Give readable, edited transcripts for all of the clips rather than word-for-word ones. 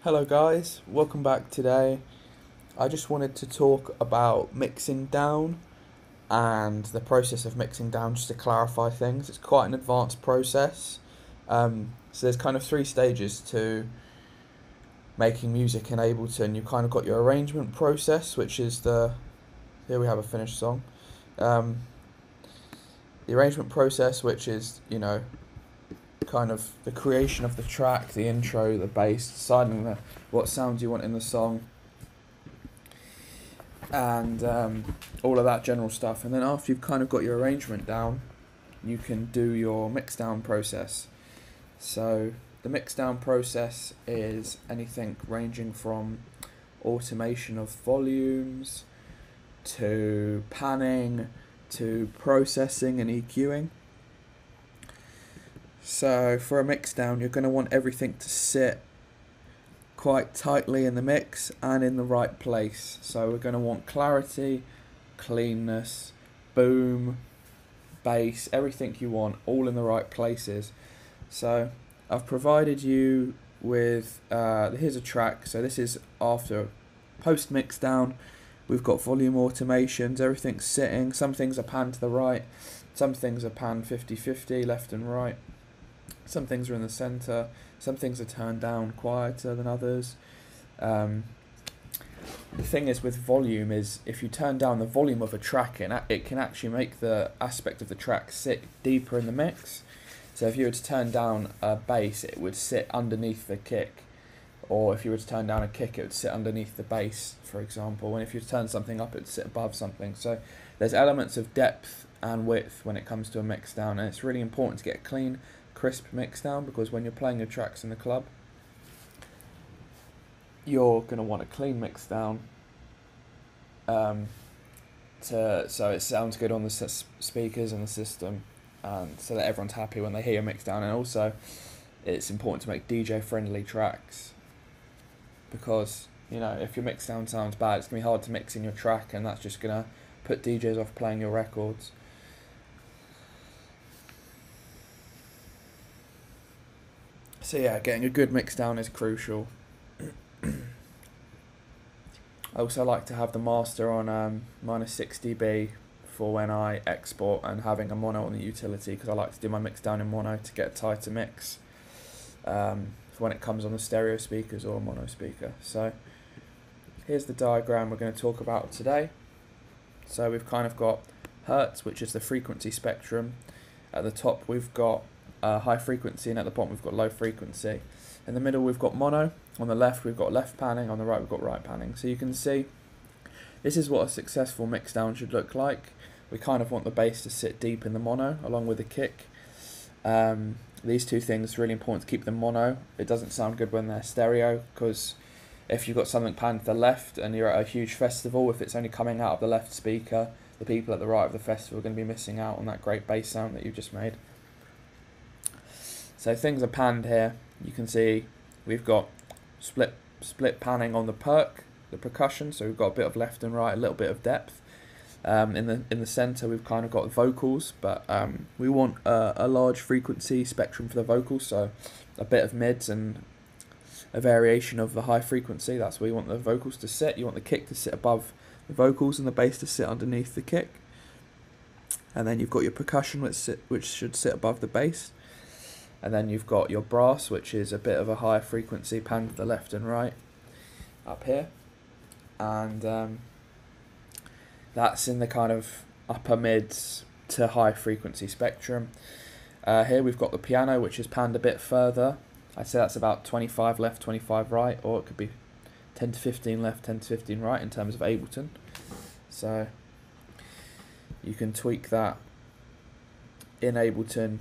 Hello guys, welcome back today. I just wanted to talk about mixing down and the process of mixing down just to clarify things. It's quite an advanced process. So there's kind of three stages to making music in Ableton. You've kind of got your arrangement process, which is here we have a finished song. The arrangement process, which is, kind of the creation of the track, the intro, the bass, deciding what sounds you want in the song, and all of that general stuff. And then after you've kind of got your arrangement down, you can do your mix down process. So the mix down process is anything ranging from automation of volumes to panning to processing and EQing. So for a mix down, you're going to want everything to sit quite tightly in the mix and in the right place. So we're going to want clarity, cleanness, boom, bass, everything you want, all in the right places. So I've provided you with, here's a track. So this is after post mix down. We've got volume automations, everything's sitting. Some things are panned to the right, some things are panned 50-50, left and right. Some things are in the centre, some things are turned down quieter than others. The thing is with volume is if you turn down the volume of a track, it can actually make the aspect of the track sit deeper in the mix. So if you were to turn down a bass, it would sit underneath the kick. Or if you were to turn down a kick, it would sit underneath the bass, for example. And if you turn something up, it would sit above something. So there's elements of depth and width when it comes to a mix down, and it's really important to get a clean, crisp mix down, because when you're playing your tracks in the club, you're going to want a clean mix down so it sounds good on the speakers and the system, and so that everyone's happy when they hear your mix down. And also it's important to make DJ friendly tracks, because if your mix down sounds bad, it's going to be hard to mix in your track, and that's just going to put DJs off playing your records. So yeah, getting a good mix down is crucial. I also like to have the master on -6 dB for when I export, and having a mono on the utility, because I like to do my mix down in mono to get a tighter mix for when it comes on the stereo speakers or mono speaker. So here's the diagram we're going to talk about today. So we've kind of got hertz, which is the frequency spectrum. At the top we've got high frequency, and at the bottom we've got low frequency. In the middle we've got mono, on the left we've got left panning, on the right we've got right panning. So you can see this is what a successful mix down should look like. We kind of want the bass to sit deep in the mono along with the kick. These two things are really important to keep them mono. It doesn't sound good when they're stereo, because if you've got something panned to the left and you're at a huge festival, if it's only coming out of the left speaker, the people at the right of the festival are going to be missing out on that great bass sound that you've just made. So things are panned here. You can see we've got split panning on the percussion, so we've got a bit of left and right, a little bit of depth. In the centre we've kind of got vocals, but we want a large frequency spectrum for the vocals, so a bit of mids and a variation of the high frequency. That's where you want the vocals to sit. You want the kick to sit above the vocals and the bass to sit underneath the kick. And then you've got your percussion, which should sit above the bass. And then you've got your brass, which is a bit of a higher frequency, panned to the left and right up here. And that's in the kind of upper mids to high frequency spectrum. Here we've got the piano, which is panned a bit further. I'd say that's about 25 left, 25 right, or it could be 10 to 15 left, 10 to 15 right in terms of Ableton. So you can tweak that in Ableton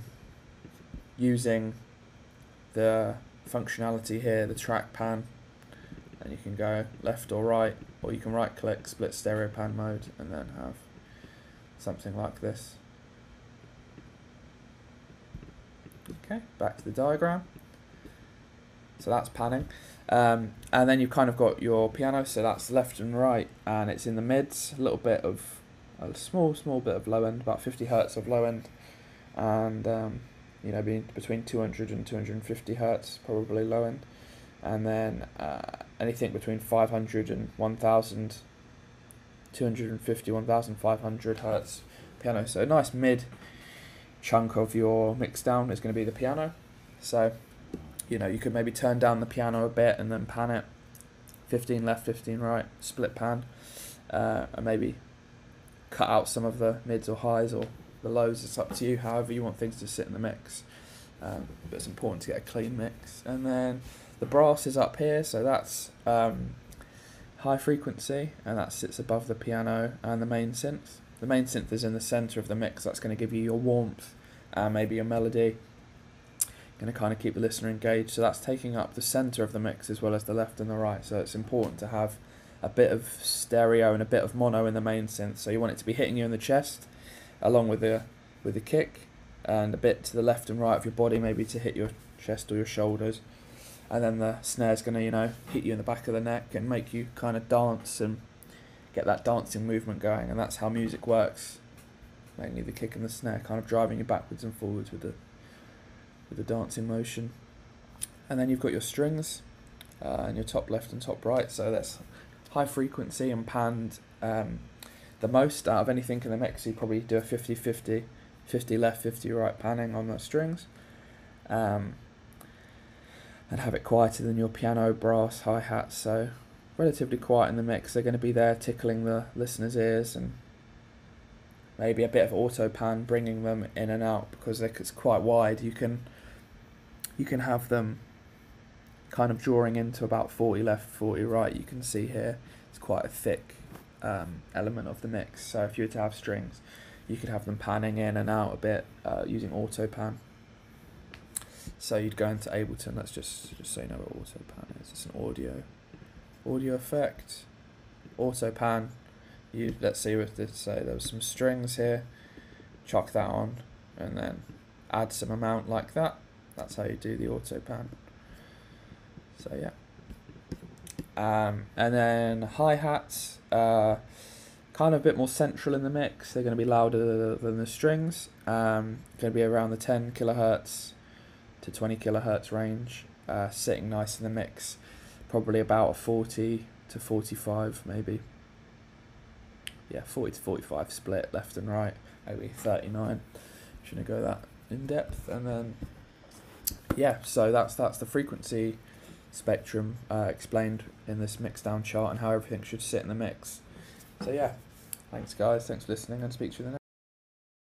using the functionality here, the track pan, and you can go left or right, or you can right click, split stereo pan mode, and then have something like this. Okay, back to the diagram. So that's panning, and then you've kind of got your piano, so that's left and right, and it's in the mids, a little bit of a small bit of low end, about 50 hertz of low end, and being between 200 and 250 hertz, probably low end. and then anything between 500 and 1,250, 1,500 hertz piano. So a nice mid chunk of your mix down is going to be the piano. So, you know, you could maybe turn down the piano a bit and then pan it 15 left, 15 right, split pan, and maybe cut out some of the mids or highs or the lows. It's up to you, however you want things to sit in the mix. But it's important to get a clean mix. And then the brass is up here, so that's high frequency, and that sits above the piano and the main synth. The main synth is in the center of the mix. That's going to give you your warmth and maybe your melody. Going to kind of keep the listener engaged. So that's taking up the center of the mix as well as the left and the right. So it's important to have a bit of stereo and a bit of mono in the main synth. So you want it to be hitting you in the chest along with the kick, and a bit to the left and right of your body, maybe to hit your chest or your shoulders. And then the snare's going to, you know, hit you in the back of the neck and make you kind of dance and get that dancing movement going. And that's how music works. Mainly the kick and the snare kind of driving you backwards and forwards with the dancing motion. And then you've got your strings and your top left and top right. So that's high frequency and panned the most out of anything in the mix. You probably do a 50-50, 50 left, 50 right panning on the strings. And have it quieter than your piano, brass, hi-hats. So relatively quiet in the mix. They're going to be there tickling the listener's ears, and maybe a bit of auto pan bringing them in and out, because it's quite wide. You can have them kind of drawing into about 40 left, 40 right. You can see here it's quite a thick element of the mix. So if you were to have strings, you could have them panning in and out a bit using auto pan. So you'd go into Ableton. Let's just so you know what auto pan is. It's an audio effect. Auto pan. Let's see with this. Say there was some strings here. Chuck that on, and then add some amount like that. That's how you do the auto pan. So yeah. And then hi-hats, kind of a bit more central in the mix. They're going to be louder than the strings. Going to be around the 10 kilohertz to 20 kilohertz range, sitting nice in the mix. Probably about a 40 to 45 maybe. Yeah, 40 to 45 split left and right, maybe 39. Shouldn't go that in depth. And then yeah, so that's the frequency spectrum explained in this mix down chart and how everything should sit in the mix. So yeah, thanks guys, thanks for listening, and speak to you in the next.